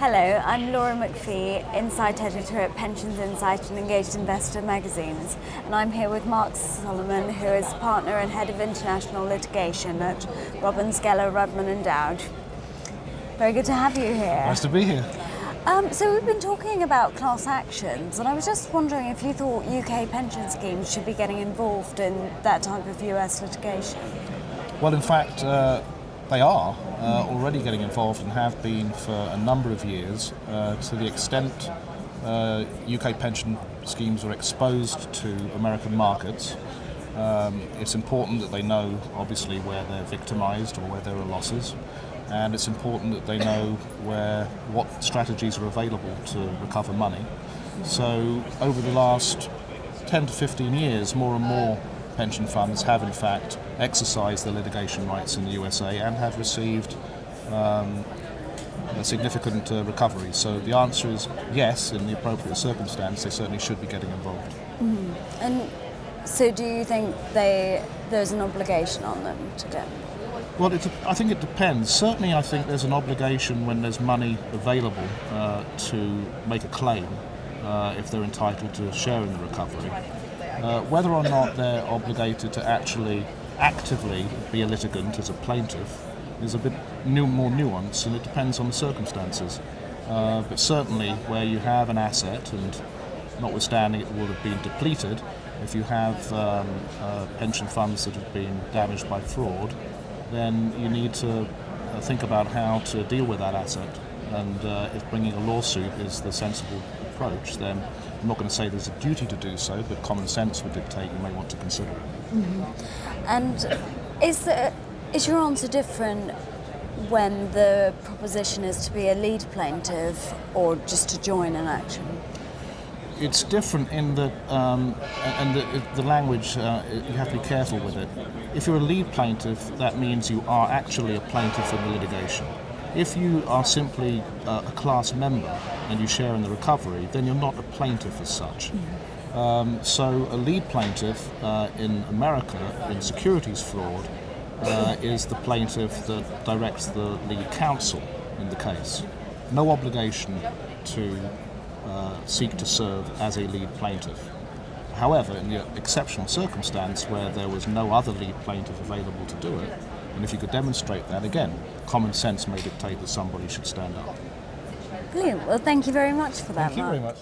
Hello, I'm Laura McPhee, Insight Editor at Pensions Insight and Engaged Investor magazines, and I'm here with Mark Solomon, who is Partner and Head of International Litigation at Robbins Geller Rudman Dowd. Very good to have you here. Nice to be here. So we've been talking about class actions, and I was just wondering if you thought UK pension schemes should be getting involved in that type of US litigation. Well, in fact, they are already getting involved and have been for a number of years. To the extent UK pension schemes are exposed to American markets, it's important that they know, obviously, where they're victimized or where there are losses. And it's important that they know what strategies are available to recover money. So over the last 10 to 15 years, more and more pension funds have in fact exercised their litigation rights in the USA and have received a significant recovery. So the answer is yes, in the appropriate circumstance, they certainly should be getting involved. Mm-hmm. And so do you think there's an obligation on them to get involved? Well, I think it depends. Certainly I think there's an obligation when there's money available to make a claim if they're entitled to share in the recovery. Whether or not they're obligated to actually actively be a litigant as a plaintiff is a bit more nuanced, and it depends on the circumstances. But certainly where you have an asset, and notwithstanding it will have been depleted, if you have pension funds that have been damaged by fraud, then you need to think about how to deal with that asset. And if bringing a lawsuit is the sensible approach, then I'm not going to say there's a duty to do so, but common sense would dictate you may want to consider it. Mm-hmm. And is your answer different when the proposition is to be a lead plaintiff or just to join an action? It's different in that, and the language, you have to be careful with it. If you're a lead plaintiff, that means you are actually a plaintiff in the litigation. If you are simply a class member and you share in the recovery, then you're not a plaintiff as such. Mm-hmm. So a lead plaintiff in America in securities fraud is the plaintiff that directs the lead counsel in the case. No obligation to seek to serve as a lead plaintiff. However, in the exceptional circumstance where there was no other lead plaintiff available to do it, and if you could demonstrate that, again, common sense may dictate that somebody should stand up. Brilliant. Well, thank you very much for that, Thank you Mark. very much.